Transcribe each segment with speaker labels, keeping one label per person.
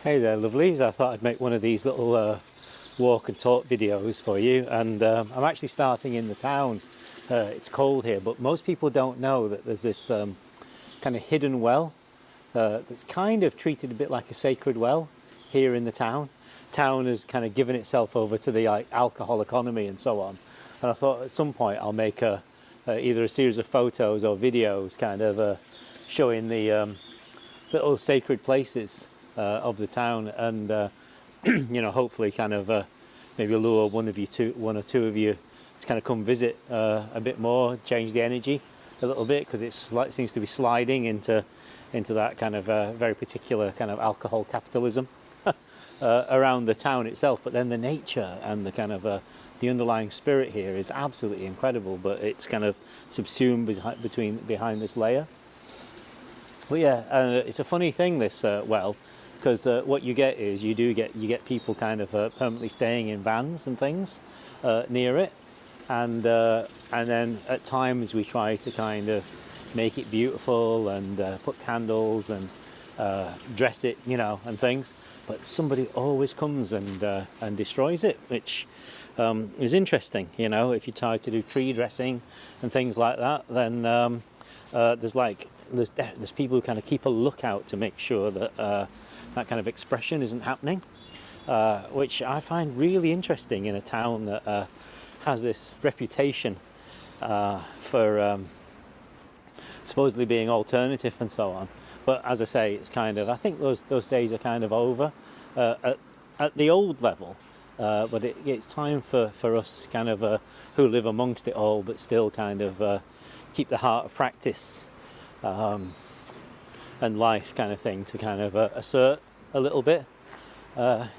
Speaker 1: Hey there, lovelies. I thought I'd make one of these little walk and talk videos for you, and I'm actually starting in the town. It's cold here, but most people don't know that there's this kind of hidden well that's kind of treated a bit like a sacred well here in the town. Town has kind of given itself over to the alcohol economy and so on. And I thought at some point I'll make either a series of photos or videos kind of showing the little sacred places of the town, and hopefully kind of maybe lure one or two of you to kind of come visit a bit more, change the energy a little bit, because it seems to be sliding into that kind of very particular kind of alcohol capitalism around the town itself. But then the nature and the kind of the underlying spirit here is absolutely incredible, but it's kind of subsumed behind this layer. But yeah, it's a funny thing, this well, because what you get is you get people kind of permanently staying in vans and things near it, and then at times we try to kind of make it beautiful and put candles and dress it, and things. But somebody always comes and destroys it, which is interesting. If you try to do tree dressing and things like that, then there's people who kind of keep a lookout to make sure that that kind of expression isn't happening, which I find really interesting in a town that has this reputation for supposedly being alternative and so on. But as I say, it's kind of, I think those days are kind of over at the old level. But it's time for us kind of who live amongst it all, but still kind of keep the heart of practice and life kind of thing to kind of assert a little bit, but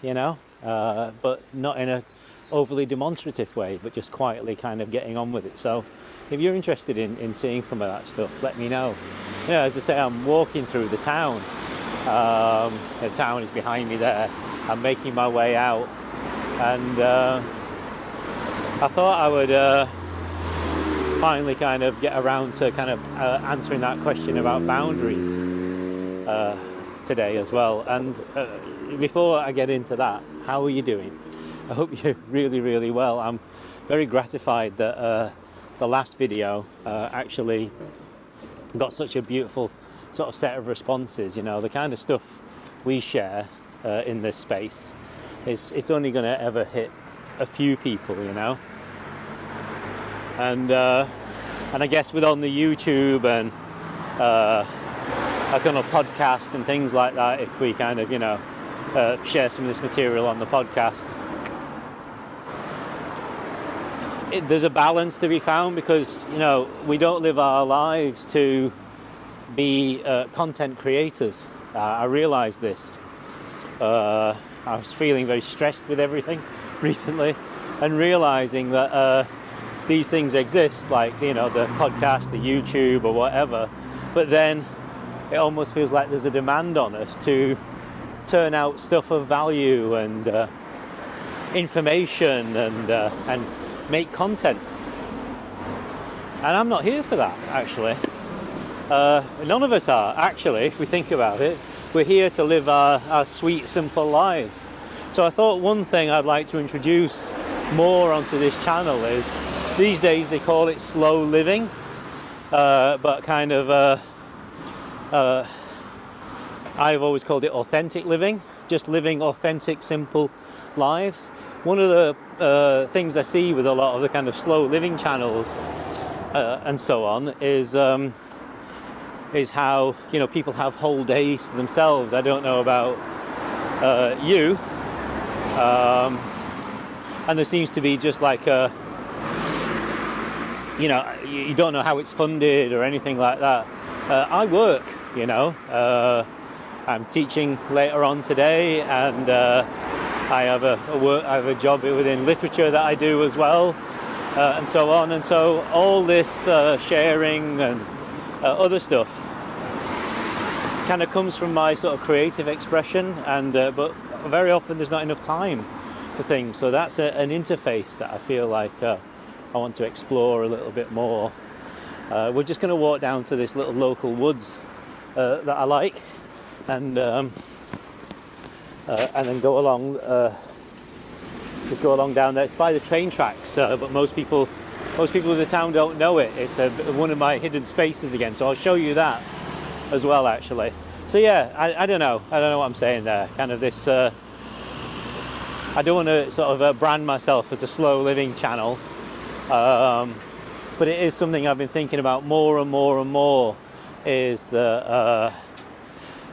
Speaker 1: not in a overly demonstrative way, but just quietly kind of getting on with it. So if you're interested in seeing some of that stuff, let me know. As I say, I'm walking through the town. The town is behind me there. I'm making my way out, and I thought I would finally kind of get around to kind of answering that question about boundaries today as well. And before I get into that, how are you doing? I hope you're really, really well. I'm very gratified that the last video actually got such a beautiful sort of set of responses. The kind of stuff we share in this space it's only going to ever hit a few people, and I guess with on the YouTube and like on a podcast and things like that, if we kind of share some of this material on the podcast, there's a balance to be found, because we don't live our lives to be content creators. I realize this. I was feeling very stressed with everything recently, and realizing that these things exist, like the podcast, the YouTube or whatever, but then it almost feels like there's a demand on us to turn out stuff of value and information and make content. And I'm not here for that, actually. None of us are, actually, if we think about it. We're here to live our sweet, simple lives. So I thought one thing I'd like to introduce more onto this channel is, these days they call it slow living, but kind of I've always called it authentic living, just living authentic, simple lives. One of the things I see with a lot of the kind of slow living channels and so on is how people have whole days to themselves. I don't know about you, and there seems to be just like you don't know how it's funded or anything like that. I work, I'm teaching later on today, and I have a job within literature that I do as well, and so on. And so all this sharing and other stuff kind of comes from my sort of creative expression, and but very often there's not enough time for things. So that's an interface that I feel like I want to explore a little bit more. We're just going to walk down to this little local woods that I like, and and then go along, just go along down there. It's by the train tracks, but most people in the town don't know it. It's one of my hidden spaces again, so I'll show you that as well, actually. So yeah, I don't know what I'm saying there. Kind of this, I don't want to sort of brand myself as a slow living channel, but it is something I've been thinking about more and more and more, is the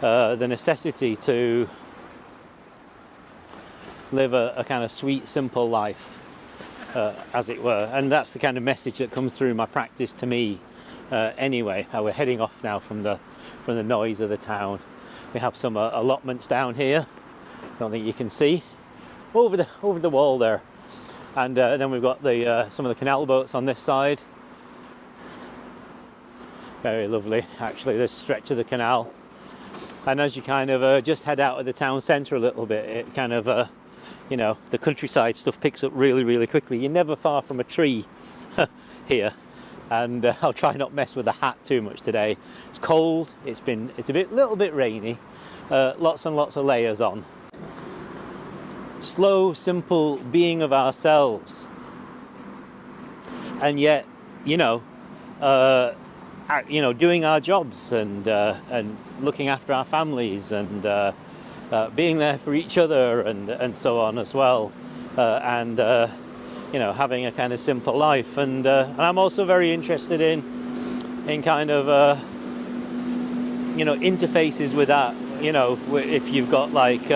Speaker 1: necessity to live a kind of sweet, simple life, as it were. And that's the kind of message that comes through my practice to me, anyway. We're heading off now from the noise of the town. We have some allotments down here. Don't think you can see over the wall there, and then we've got some of the canal boats on this side. Very lovely, actually, this stretch of the canal. And as you kind of just head out of the town centre a little bit, it kind of you know, the countryside stuff picks up really, really quickly. You're never far from a tree here, and I'll try not mess with the hat too much today. It's cold. It's a little bit rainy. Lots and lots of layers on. Slow, simple being of ourselves, and yet, you know, doing our jobs and looking after our families and being there for each other and so on as well, and you know, having a kind of simple life. And I'm also very interested in kind of you know, interfaces with that. You know, if you've got like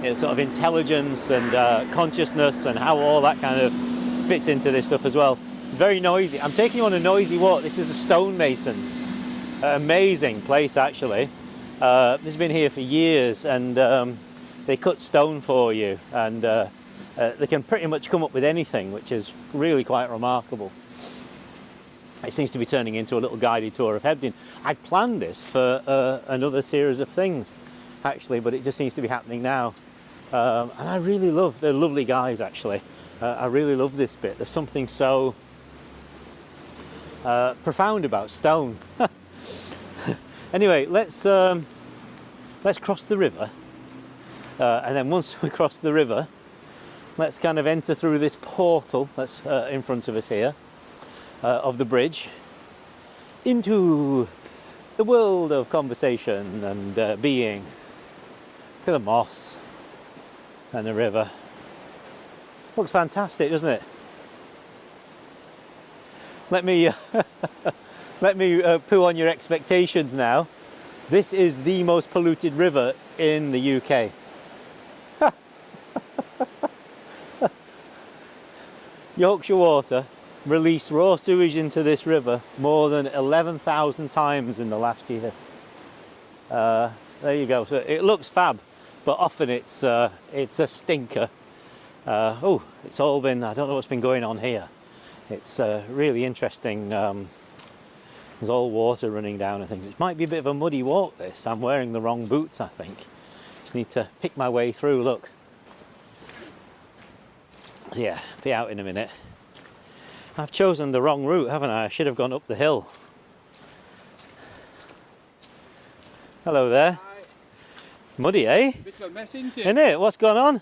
Speaker 1: you know, sort of intelligence and consciousness, and how all that kind of fits into this stuff as well. Very noisy. I'm taking you on a noisy walk. This is a stonemasons. Amazing place, actually. This has been here for years, and they cut stone for you, and they can pretty much come up with anything, which is really quite remarkable. It seems to be turning into a little guided tour of Hebden. I'd planned this for another series of things, actually, but it just seems to be happening now. And I really love, they're lovely guys, actually. I really love this bit. There's something so profound about stone. Anyway, let's cross the river, and then once we cross the river, let's kind of enter through this portal that's in front of us here, of the bridge, into the world of conversation and being. Look at the moss and the river. Looks fantastic, doesn't it? Let me poo on your expectations now. This is the most polluted river in the UK. Yorkshire Water released raw sewage into this river more than 11,000 times in the last year. There you go. So it looks fab, but often it's a stinker. Oh, it's all been, I don't know what's been going on here. It's really interesting. There's all water running down and things. It might be a bit of a muddy walk, this. I'm wearing the wrong boots, I think. Just need to pick my way through, look. Yeah, be out in a minute. I've chosen the wrong route, haven't I? I should have gone up the hill. Hello there.
Speaker 2: Hi.
Speaker 1: Muddy, eh?
Speaker 2: Bit of a mess, isn't it?
Speaker 1: Isn't it? What's going on?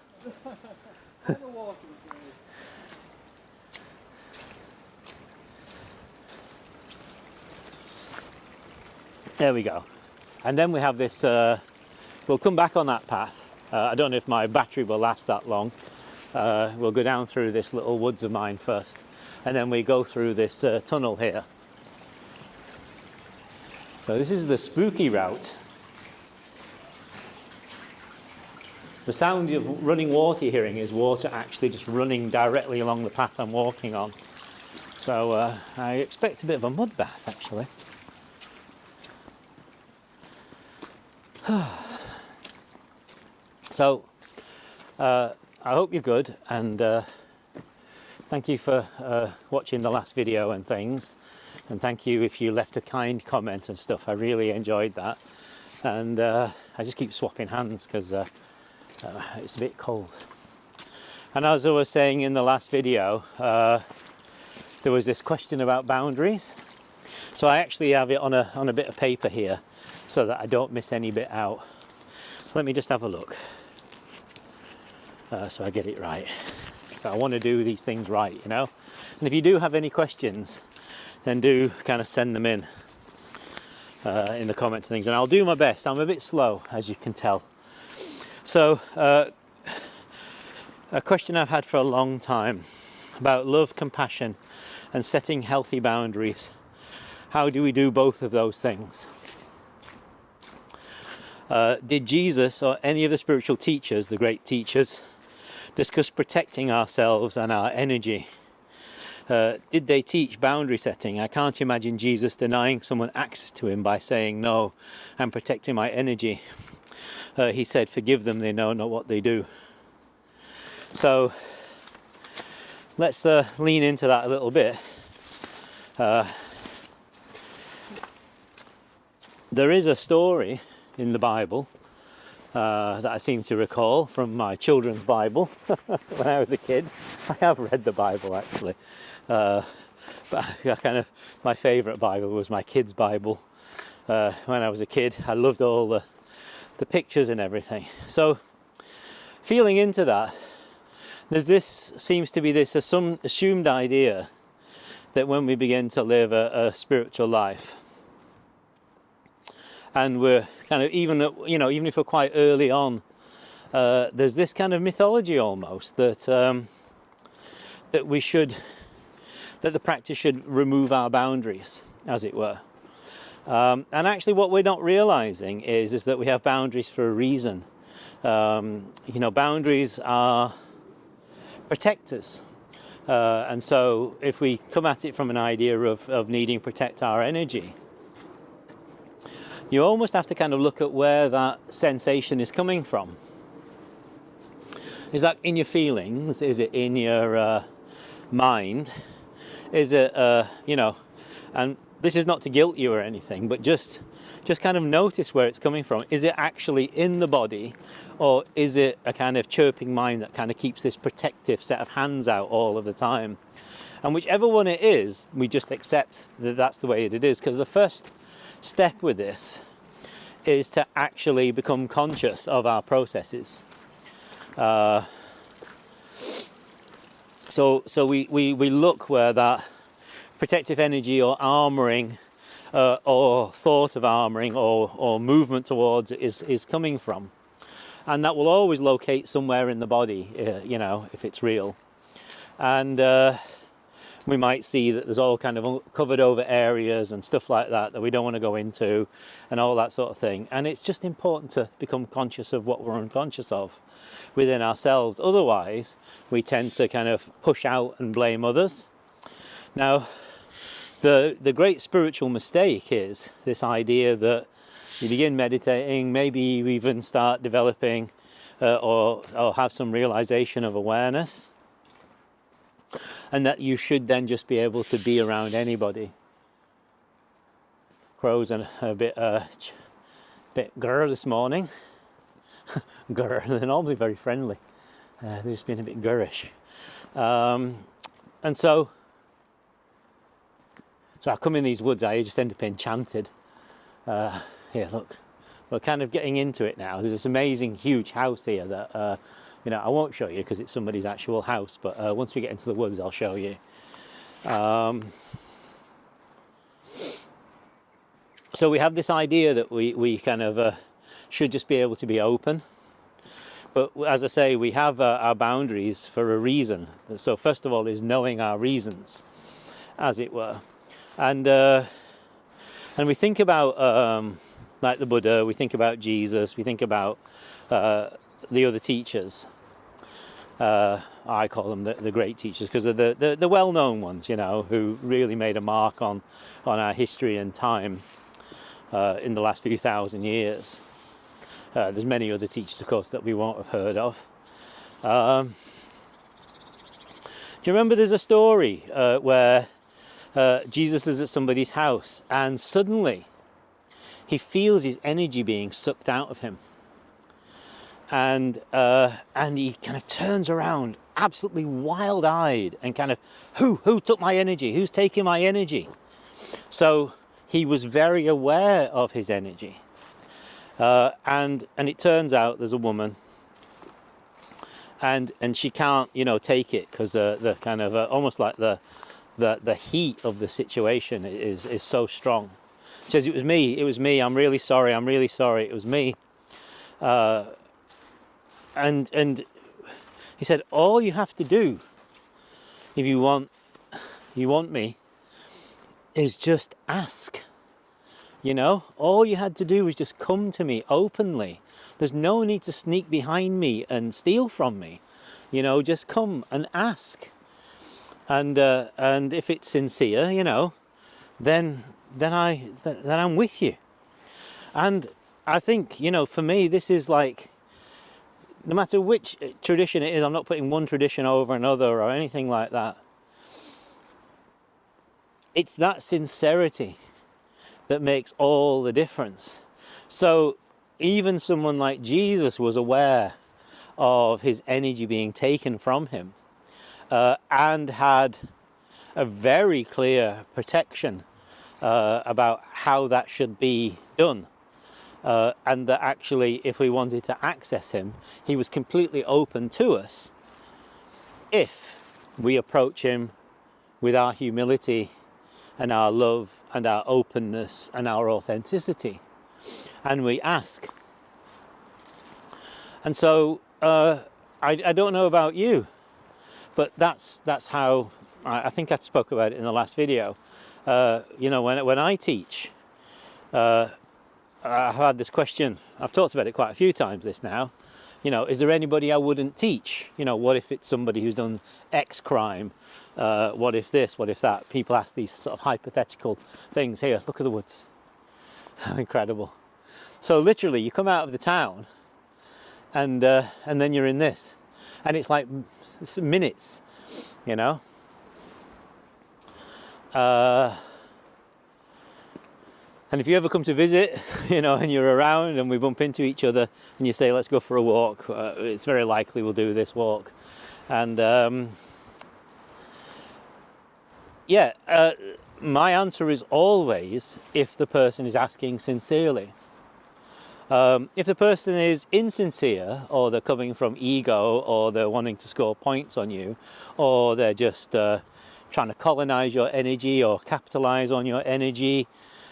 Speaker 1: There we go. And then we have this, we'll come back on that path. I don't know if my battery will last that long. We'll go down through this little woods of mine first, and then we go through this tunnel here. So this is the spooky route. The sound of running water you're hearing is water actually just running directly along the path I'm walking on. So I expect a bit of a mud bath, actually. So I hope you're good, and thank you for watching the last video and things, and thank you if you left a kind comment and stuff. I really enjoyed that, and I just keep swapping hands because it's a bit cold. And as I was saying in the last video, there was this question about boundaries, so I actually have it on a bit of paper here so that I don't miss any bit out. So let me just have a look so I get it right. So I want to do these things right, you know. And if you do have any questions, then do kind of send them in the comments and things, and I'll do my best. I'm a bit slow, as you can tell. So a question I've had for a long time about love, compassion, and setting healthy boundaries. How do we do both of those things? Did Jesus or any of the spiritual teachers, the great teachers, discuss protecting ourselves and our energy? Did they teach boundary setting? I can't imagine Jesus denying someone access to him by saying, no, I'm protecting my energy. He said, forgive them, they know not what they do. So let's lean into that a little bit. There is a story in the Bible that I seem to recall from my children's Bible when I was a kid. I have read the Bible actually, but my favourite Bible was my kids' Bible. When I was a kid, I loved all the pictures and everything. So feeling into that, seems to be this assumed idea that when we begin to live a spiritual life, and we're kind of even if we're quite early on, there's this kind of mythology almost that the practice should remove our boundaries, as it were. And actually, what we're not realizing is that we have boundaries for a reason. Boundaries are protectors. And so if we come at it from an idea of needing to protect our energy, you almost have to kind of look at where that sensation is coming from. Is that in your feelings? Is it in your mind? Is it, and this is not to guilt you or anything, but just kind of notice where it's coming from. Is it actually in the body, or is it a kind of chirping mind that kind of keeps this protective set of hands out all of the time? And whichever one it is, we just accept that that's the way it is, because the first step with this is to actually become conscious of our processes. So we look where that protective energy or armoring or thought of armoring or movement towards it is coming from. And that will always locate somewhere in the body, if it's real. And we might see that there's all kind of covered over areas and stuff like that we don't want to go into, and all that sort of thing. And it's just important to become conscious of what we're unconscious of within ourselves. Otherwise, we tend to kind of push out and blame others. Now, the great spiritual mistake is this idea that you begin meditating, maybe you even start developing or have some realization of awareness, and that you should then just be able to be around anybody. Crows are a bit grr this morning. Grr, they're normally very friendly. They've just been a bit gurish. And so I come in these woods, I just end up enchanted. Here, look, we're kind of getting into it now. There's this amazing, huge house here that, I won't show you because it's somebody's actual house, but once we get into the woods, I'll show you. So we have this idea that we kind of should just be able to be open. But as I say, we have our boundaries for a reason. So first of all is knowing our reasons, as it were. And we think about, like the Buddha, we think about Jesus, we think about the other teachers. I call them the great teachers because they're the well-known ones, who really made a mark on our history and time in the last few thousand years. There's many other teachers, of course, that we won't have heard of. Do you remember there's a story where Jesus is at somebody's house and suddenly he feels his energy being sucked out of him. And he kind of turns around absolutely wild-eyed and kind of, who took my energy? Who's taking my energy? So he was very aware of his energy. And it turns out there's a woman, and she can't, take it, because the kind of almost like the heat of the situation is so strong. She says, it was me, I'm really sorry, it was me. And he said, all you have to do if you want me is just ask. All you had to do was just come to me openly. There's no need to sneak behind me and steal from me. Just come and ask. And if it's sincere, then I'm with you. And I think, for me, this is like, no matter which tradition it is, I'm not putting one tradition over another or anything like that. It's that sincerity that makes all the difference. So even someone like Jesus was aware of his energy being taken from him, and had a very clear protection about how that should be done. And that actually, if we wanted to access him, he was completely open to us if we approach him with our humility and our love and our openness and our authenticity, and we ask. And so I don't know about you, but that's how I think I spoke about it in the last video. When I teach, I've had this question, I've talked about it quite a few times this now, is there anybody I wouldn't teach? What if it's somebody who's done X crime? What if this, what if that? People ask these sort of hypothetical things. Here, look at the woods. How incredible. So literally, you come out of the town and then you're in this. And it's like minutes, And if you ever come to visit, and you're around and we bump into each other and you say, let's go for a walk, it's very likely we'll do this walk. And my answer is always if the person is asking sincerely. If the person is insincere, or they're coming from ego, or they're wanting to score points on you, or they're just trying to colonize your energy or capitalize on your energy,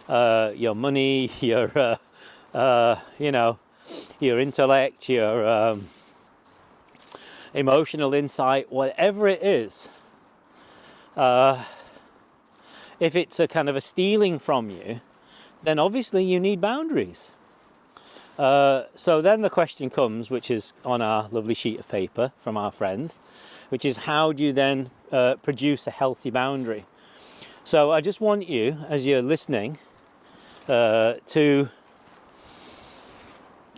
Speaker 1: your money, your intellect, your emotional insight, whatever it is, if it's a kind of a stealing from you, then obviously you need boundaries. So then the question comes, which is on our lovely sheet of paper from our friend, which is how do you then produce a healthy boundary? So I just want you, as you're listening, to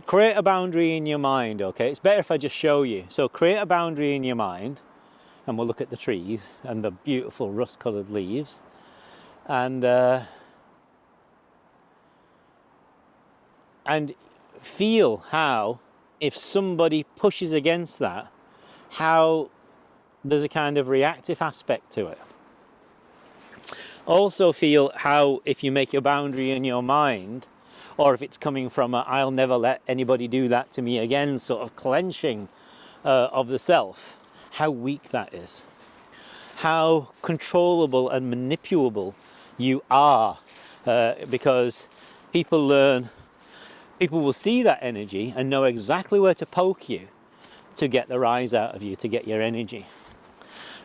Speaker 1: create a boundary in your mind, okay? It's better if I just show you. So create a boundary in your mind, and we'll look at the trees and the beautiful rust-coloured leaves, and feel how, if somebody pushes against that, how there's a kind of reactive aspect to it. Also feel how, if you make your boundary in your mind, or if it's coming from a I'll never let anybody do that to me again sort of clenching of the self, how weak that is. How controllable and manipulable you are, because people will see that energy and know exactly where to poke you to get the rise out of you, to get your energy.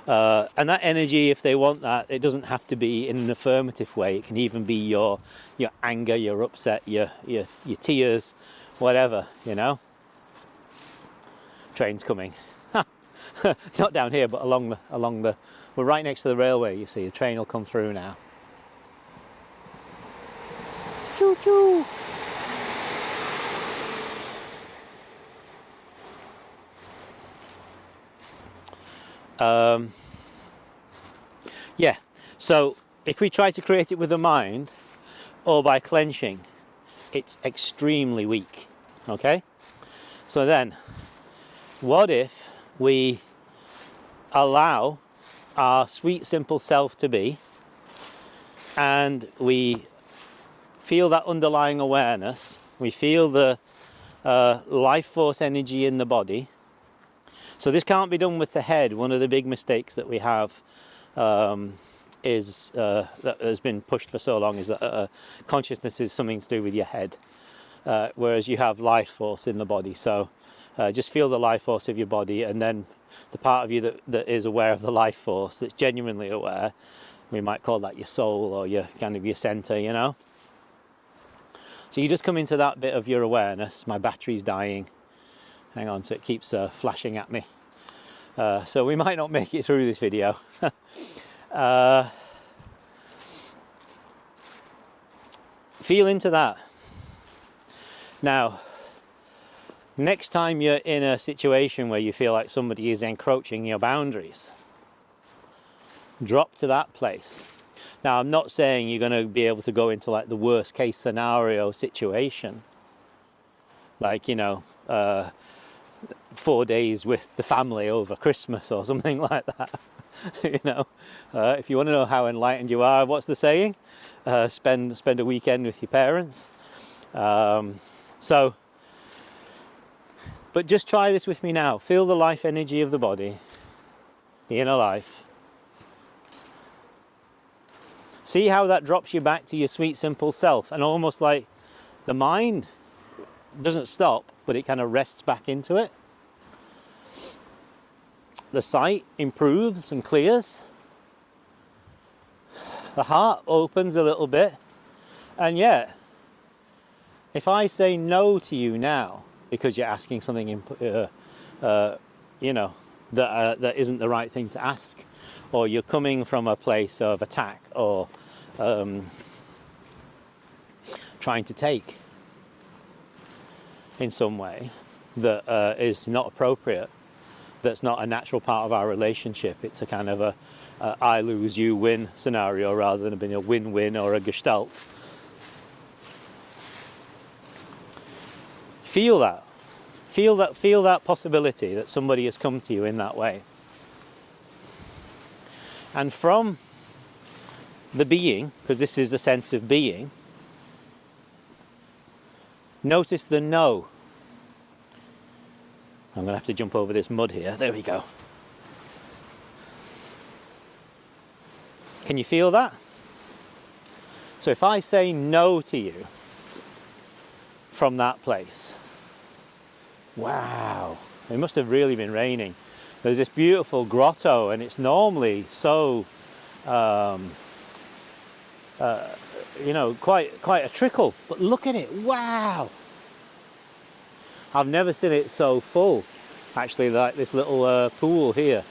Speaker 1: And that energy, if they want that, it doesn't have to be in an affirmative way. It can even be your anger, your upset, your tears, whatever, Train's coming. Not down here, but along the. We're right next to the railway. You see, the train will come through now. Choo choo. So if we try to create it with the mind or by clenching, it's extremely weak, okay? So then, what if we allow our sweet, simple self to be, and we feel that underlying awareness, We feel the life force energy in the body. So this can't be done with the head. One of the big mistakes that we have is that has been pushed for so long is that consciousness is something to do with your head, whereas you have life force in the body. So just feel the life force of your body, and then the part of you that is aware of the life force, that's genuinely aware, we might call that your soul or your kind of your center, you know. So you just come into that bit of your awareness. My battery's dying. Hang on, so it keeps flashing at me. So we might not make it through this video. Feel into that. Now, next time you're in a situation where you feel like somebody is encroaching your boundaries, drop to that place. Now, I'm not saying you're going to be able to go into like the worst case scenario situation, like, you know, 4 days with the family over Christmas or something like that. You know, if you want to know how enlightened you are, what's the saying? Spend a weekend with your parents. But just try this with me now. Feel the life energy of the body, the inner life. See how that drops you back to your sweet, simple self, and almost like the mind doesn't stop, but it kind of rests back into it. The sight improves and clears. The heart opens a little bit. And yet, if I say no to you now, because you're asking something, you know, that isn't the right thing to ask, or you're coming from a place of attack or trying to take in some way that is not appropriate, that's not a natural part of our relationship. It's a kind of a I lose, you win scenario rather than being a win-win or a gestalt. Feel that. Feel that possibility that somebody has come to you in that way. And from the being, because this is the sense of being, notice the no. I'm going to have to jump over this mud here. There we go. Can you feel that? So if I say no to you from that place, wow, it must have really been raining. There's this beautiful grotto, and it's normally so, you know, quite a trickle. But look at it, wow! I've never seen it so full. Actually, like this little pool here.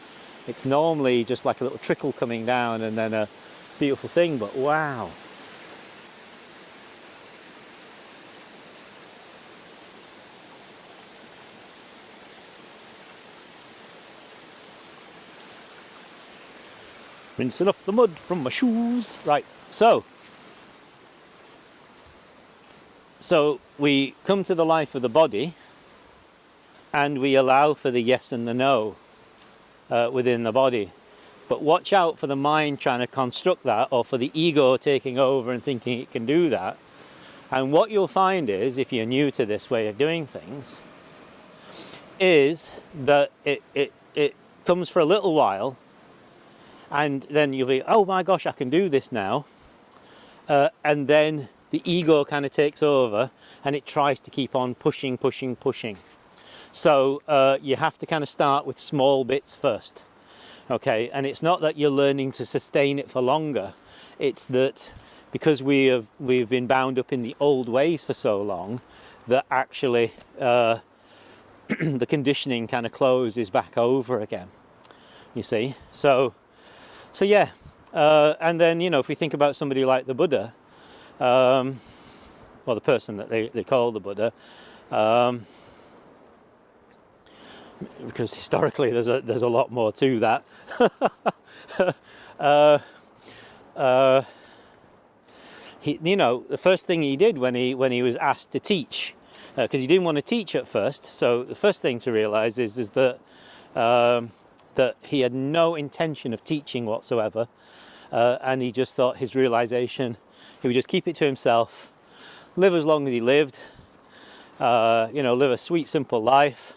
Speaker 1: It's normally just like a little trickle coming down and then a beautiful thing, but wow. Rinsing off the mud from my shoes. Right, so we come to the life of the body and we allow for the yes and the no within the body. But watch out for the mind trying to construct that, or for the ego taking over and thinking it can do that. And what you'll find is, if you're new to this way of doing things, is that it comes for a little while, and then you'll be, oh my gosh, I can do this now. And then the ego kind of takes over and it tries to keep on pushing. So you have to kind of start with small bits first. Okay, and it's not that you're learning to sustain it for longer. It's that because we've been bound up in the old ways for so long that actually the conditioning kind of closes back over again. You see, so yeah, and then, you know, if we think about somebody like the Buddha, or the person that they call the Buddha, because historically there's a lot more to that. He, you know, the first thing he did when he was asked to teach, because he didn't want to teach at first. So the first thing to realize is that that he had no intention of teaching whatsoever, and he just thought his realization, he would just keep it to himself, live as long as he lived, live a sweet, simple life,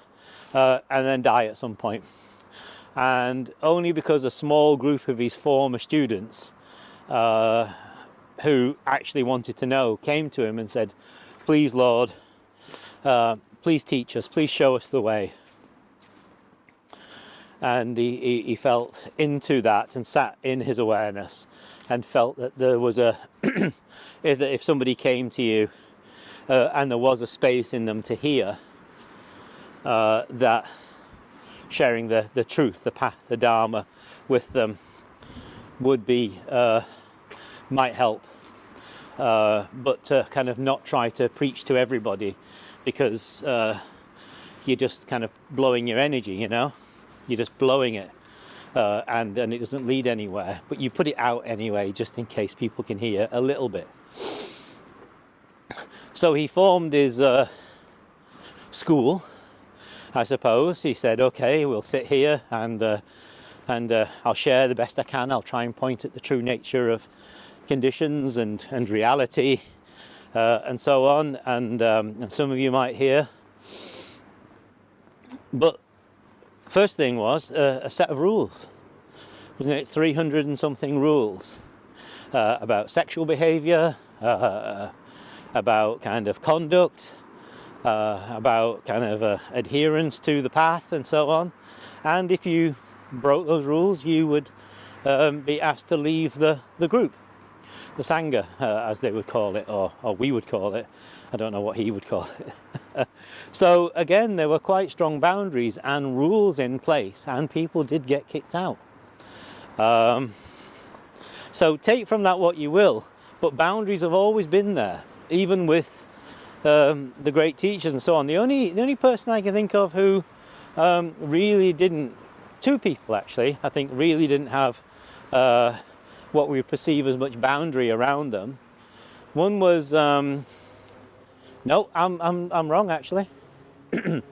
Speaker 1: and then die at some point. And only because a small group of his former students who actually wanted to know came to him and said, please, Lord, please teach us, please show us the way. And he felt into that and sat in his awareness and felt that there was if somebody came to you and there was a space in them to hear, that sharing the truth, the path, the Dharma with them would be, might help. But to kind of not try to preach to everybody, because you're just kind of blowing your energy, you're just blowing it, and it doesn't lead anywhere. But you put it out anyway, just in case people can hear a little bit. So he formed his school, I suppose. He said, okay, we'll sit here and I'll share the best I can. I'll try and point at the true nature of conditions and reality, and so on. And some of you might hear. But first thing was a set of rules. Wasn't it 300 and something rules about sexual behavior, about kind of conduct, about kind of adherence to the path and so on. And if you broke those rules, you would be asked to leave the group, the Sangha, as they would call it, or we would call it. I don't know what he would call it. So again, there were quite strong boundaries and rules in place, and people did get kicked out. So take from that what you will, but boundaries have always been there, even with the great teachers and so on. The only person I can think of who really didn't, two people actually, I think really didn't have what we perceive as much boundary around them. One was no, I'm wrong actually. Ramana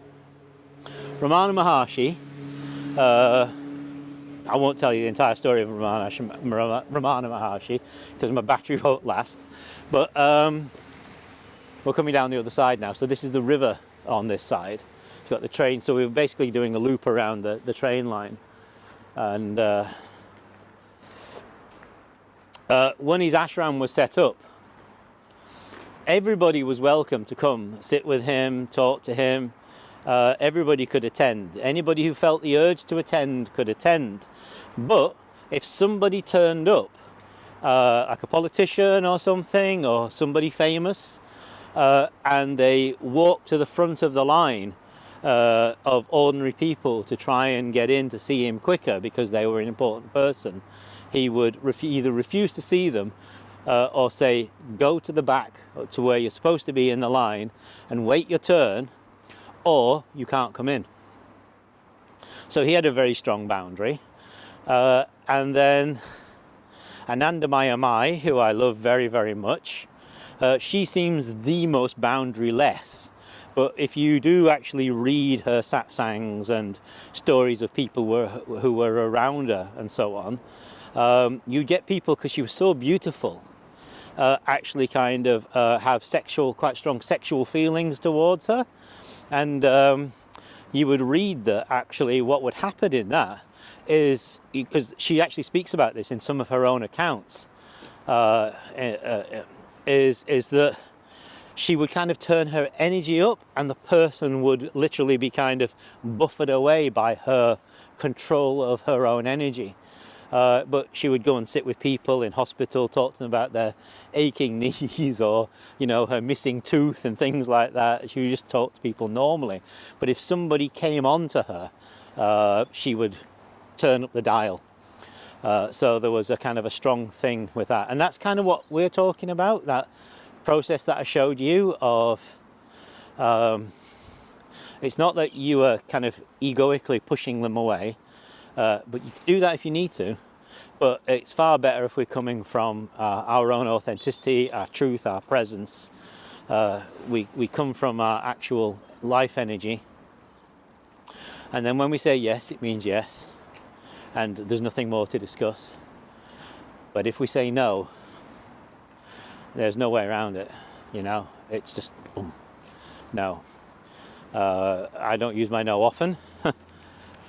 Speaker 1: Maharshi. I won't tell you the entire story of Ramana Maharshi because my battery won't last. But we're coming down the other side now. So this is the river on this side. You've got the train. So we were basically doing a loop around the train line. And when his ashram was set up, everybody was welcome to come, sit with him, talk to him. Everybody could attend. Anybody who felt the urge to attend could attend. But if somebody turned up, like a politician or something, or somebody famous, and they walked to the front of the line of ordinary people to try and get in to see him quicker because they were an important person, he would either refuse to see them or say, go to the back to where you're supposed to be in the line and wait your turn, or you can't come in. So he had a very strong boundary. And then Anandamaya Mai, who I love very, very much, she seems the most boundary-less. But if you do actually read her satsangs and stories of people who were around her and so on, you get people, because she was so beautiful, actually kind of have quite strong sexual feelings towards her. And you would read that actually what would happen in that is, because she actually speaks about this in some of her own accounts, is that she would kind of turn her energy up and the person would literally be kind of buffered away by her control of her own energy. But she would go and sit with people in hospital, talk to them about their aching knees or, her missing tooth and things like that. She would just talk to people normally. But if somebody came on to her, she would turn up the dial. So there was a kind of a strong thing with that. And that's kind of what we're talking about, that process that I showed you of, it's not that you are kind of egoically pushing them away, but you can do that if you need to. But it's far better if we're coming from our own authenticity, our truth, our presence. We come from our actual life energy. And then when we say yes, it means yes. And there's nothing more to discuss. But if we say no, there's no way around it. It's just boom. no. I don't use my no often.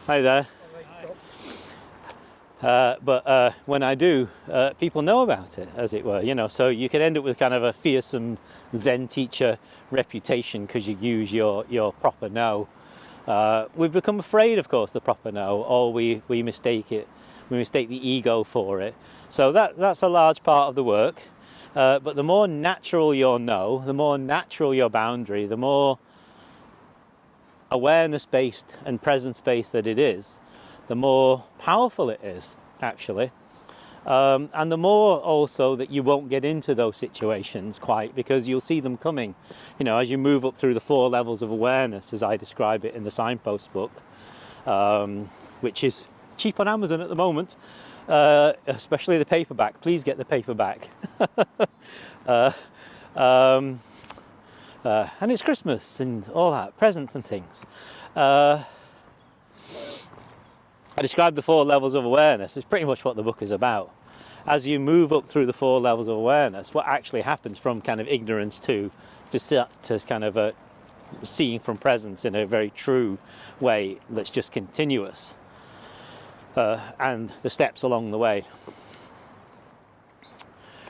Speaker 1: Hi there. But when I do, people know about it, as it were, you know, so you can end up with kind of a fearsome Zen teacher reputation because you use your proper no. We've become afraid, of course, the proper no, or we mistake it. We mistake the ego for it. So that's a large part of the work. But the more natural your no, the more natural your boundary, the more awareness-based and presence-based that it is, the more powerful it is, actually. And the more also that you won't get into those situations quite, because you'll see them coming, you know, as you move up through the 4 levels of awareness, as I describe it in the Signpost book, which is cheap on Amazon at the moment, especially the paperback. Please get the paperback. And it's Christmas and all that, presents and things. I described the 4 levels of awareness. It's pretty much what the book is about. As you move up through the 4 levels of awareness, what actually happens from kind of ignorance to kind of seeing from presence in a very true way that's just continuous, and the steps along the way.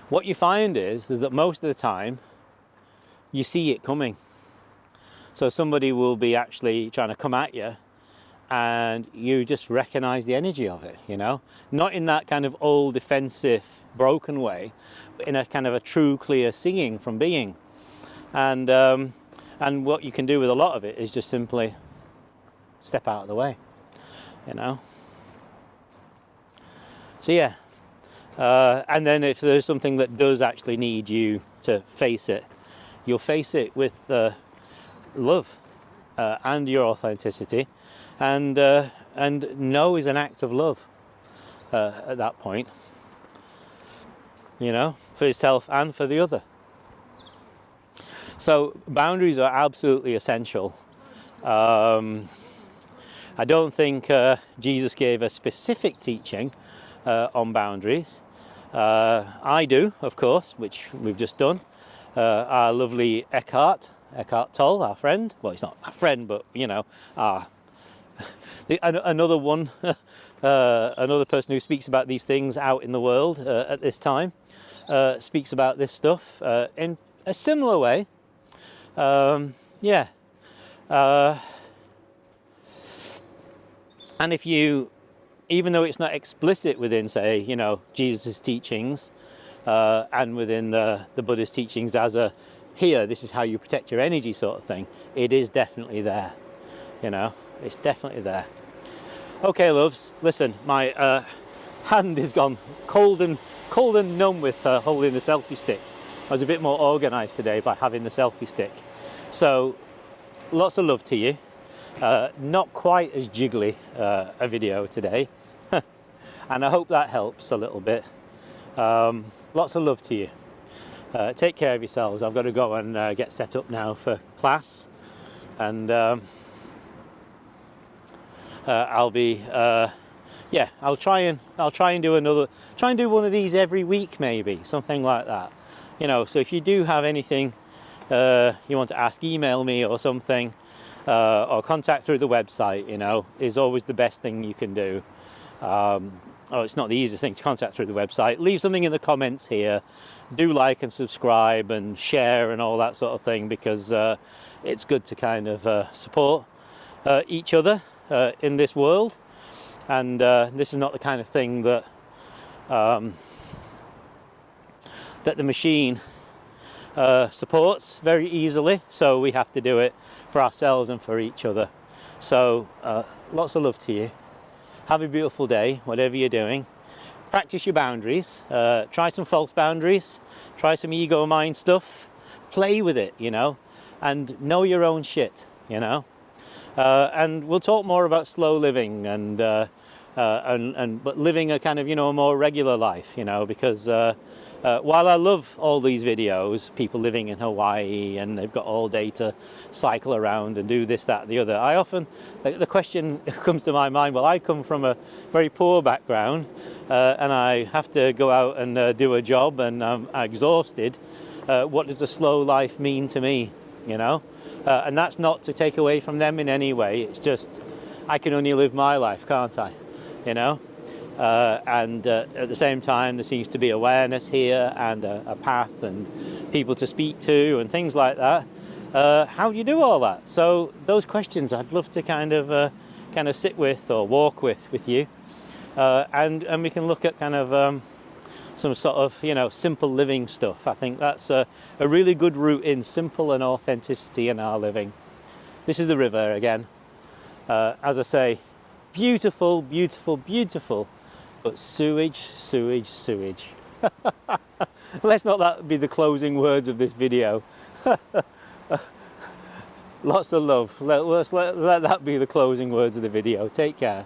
Speaker 1: What you find is that most of the time you see it coming. So somebody will be actually trying to come at you, and you just recognize the energy of it, you know, not in that kind of old defensive broken way, but in a kind of a true clear seeing from being. And what you can do with a lot of it is just simply step out of the way, you know. So yeah, and then if there's something that does actually need you to face it, you'll face it with love and your authenticity, and no is an act of love at that point, you know, for yourself and for the other. So boundaries are absolutely essential. I don't think Jesus gave a specific teaching on boundaries. I do, of course, which we've just done. Our lovely Eckhart Tolle, our friend. Well, he's not a friend, but you know, another one, another person who speaks about these things out in the world at this time, speaks about this stuff in a similar way. Yeah. And if you, even though it's not explicit within, say, you know, Jesus' teachings, and within the Buddhist teachings as a, here, this is how you protect your energy sort of thing, it is definitely there, you know, it's definitely there. Okay, loves, listen, my hand is gone cold and numb with holding the selfie stick. I was a bit more organised today by having the selfie stick. So, lots of love to you. Not quite as jiggly a video today, and I hope that helps a little bit. Lots of love to you. Take care of yourselves. I've got to go and get set up now for class, and I'll be yeah. I'll try and do one of these every week, maybe something like that. You know. So if you do have anything you want to ask, email me or something, or contact through the website. You know, is always the best thing you can do. Oh, it's not the easiest thing to contact through the website. Leave something in the comments here. Do like and subscribe and share and all that sort of thing, because it's good to kind of support each other in this world. And this is not the kind of thing that that the machine supports very easily. So we have to do it for ourselves and for each other. So lots of love to you. Have a beautiful day, whatever you're doing. Practice your boundaries. Try some false boundaries. Try some ego mind stuff. Play with it, you know, and know your own shit, you know. And we'll talk more about slow living and but living a kind of, you know, a more regular life, you know, because while I love all these videos, people living in Hawaii and they've got all day to cycle around and do this, that, the other, I often, the question comes to my mind, well, I come from a very poor background and I have to go out and do a job and I'm exhausted. What does a slow life mean to me, you know? And that's not to take away from them in any way. It's just I can only live my life, can't I? You know. And at the same time, there seems to be awareness here and a path and people to speak to and things like that. How do you do all that? So those questions I'd love to kind of sit with or walk with you, and we can look at kind of some sort of simple living stuff. I think that's a really good route in simple and authenticity in our living. This is the river again. As I say, beautiful, beautiful, beautiful. But sewage, sewage, sewage. Let's not that be the closing words of this video. Lots of love. Let's let that be the closing words of the video. Take care.